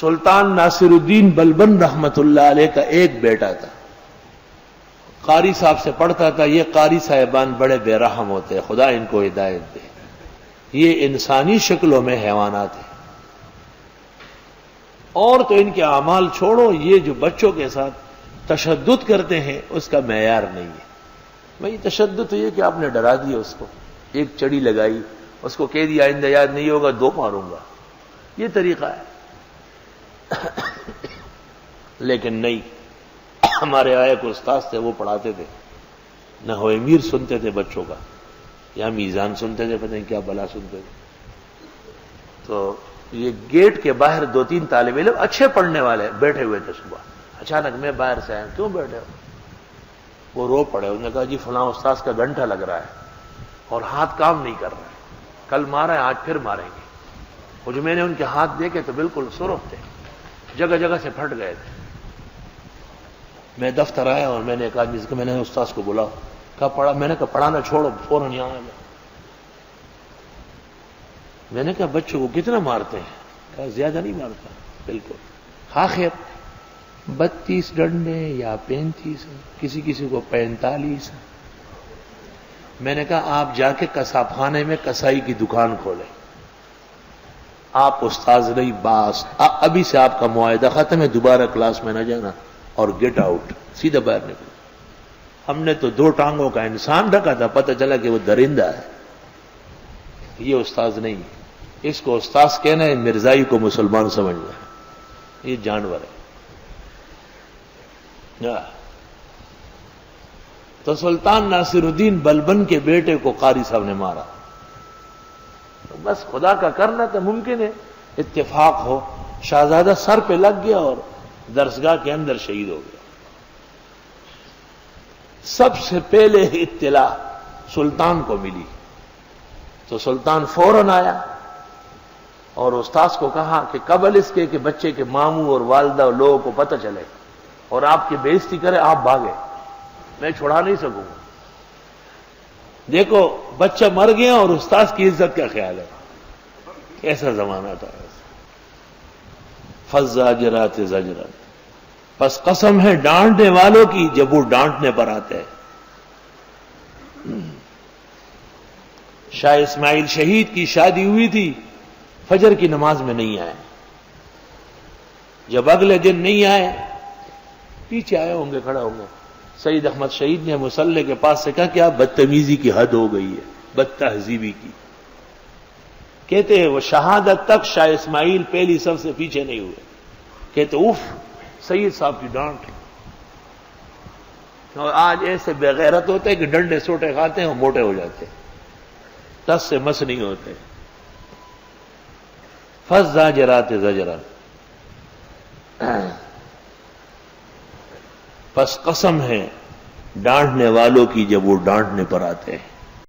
سلطان ناصر الدین بلبن رحمت اللہ علیہ کا ایک بیٹا تھا، قاری صاحب سے پڑھتا تھا. یہ قاری صاحبان بڑے بے رحم ہوتے ہیں، خدا ان کو ہدایت دے. یہ انسانی شکلوں میں حیوانات ہیں. اور تو ان کے اعمال چھوڑو، یہ جو بچوں کے ساتھ تشدد کرتے ہیں اس کا معیار نہیں ہے. بھائی تشدد تو یہ کہ آپ نے ڈرا دیا اس کو، ایک چڑی لگائی، اس کو کہہ دیا آئندہ یاد نہیں ہوگا 2 ماروں گا، یہ طریقہ ہے. لیکن نہیں، ہمارے ایک استاد تھے، وہ پڑھاتے تھے، نہ ہو امیر سنتے تھے بچوں کا، یا میزان سنتے تھے، پتہ نہیں کیا بلا سنتے تھے. تو یہ گیٹ کے باہر 2-3 طالب علم اچھے پڑھنے والے بیٹھے ہوئے تھے. صبح اچانک میں باہر سے آیا، کیوں بیٹھے ہو؟ وہ رو پڑے. انہوں نے کہا جی فلاں استاذ کا گھنٹہ لگ رہا ہے اور ہاتھ کام نہیں کر رہا ہے، کل مارا ہے آج پھر ماریں گے. وہ جو میں نے ان کے ہاتھ دیکھے تو بالکل سرخ تھے، جگہ جگہ سے پھٹ گئے تھے. میں دفتر آیا اور میں نے کہا جس کو میں نے استاذ کو بولا، کہا پڑھا. میں نے کہا پڑھانا چھوڑو، فوراً یہاں آیا. میں نے کہا بچوں کو کتنا مارتے ہیں؟ کہا زیادہ نہیں مارتا. بالکل. آخر 32 ڈنڈے یا 35، کسی کسی کو 45. میں نے کہا آپ جا کے قصاب خانے میں کسائی کی دکان کھولیں، آپ استاذ نہیں باس. ابھی سے آپ کا معاہدہ ختم ہے، دوبارہ کلاس میں نہ جانا اور گیٹ آؤٹ، سیدھا باہر نکلو. ہم نے تو 2 ٹانگوں کا انسان رکھا تھا، پتہ چلا کہ وہ درندہ ہے. یہ استاذ نہیں، اس کو استاذ کہنا ہے مرزائی کو مسلمان سمجھنا ہے، یہ جانور ہے. تو سلطان ناصر الدین بلبن کے بیٹے کو قاری صاحب نے مارا. بس خدا کا کرنا تو ممکن ہے اتفاق ہو، شہزادہ سر پہ لگ گیا اور درسگاہ کے اندر شہید ہو گیا. سب سے پہلے اطلاع سلطان کو ملی تو سلطان فوراً آیا اور استاذ کو کہا کہ قبل اس کے کہ بچے کے ماموں اور والدہ اور لوگوں کو پتہ چلے اور آپ کی بےعزتی کرے، آپ بھاگے، میں چھڑا نہیں سکوں گا. دیکھو بچہ مر گیا اور استاذ کی عزت کا خیال ہے. ایسا زمانہ تھا. فالزاجرات زجرا، پس قسم ہے ڈانٹنے والوں کی جب وہ ڈانٹنے پر آتے ہیں. شاہ اسماعیل شہید کی شادی ہوئی تھی، فجر کی نماز میں نہیں آئے. جب اگلے دن نہیں آئے، پیچھے آئے ہوں گے، کھڑا ہوں گے. سید احمد شہید نے مصلی کے پاس سے کہا کیا بدتمیزی کی حد ہو گئی ہے، بد تہذیبی کی. کہتے ہیں وہ شہادت تک شاہ اسماعیل پہلی صف سے پیچھے نہیں ہوئے. کہتے اف سید صاحب کی ڈانٹ. اور آج ایسے بے غیرت ہوتے ہیں کہ ڈنڈے سوٹے کھاتے ہیں اور موٹے ہو جاتے ہیں، 10 سے مس نہیں ہوتے. فالزاجرات زجرا، پس قسم ہے ڈانٹنے والوں کی جب وہ ڈانٹنے پر آتے ہیں.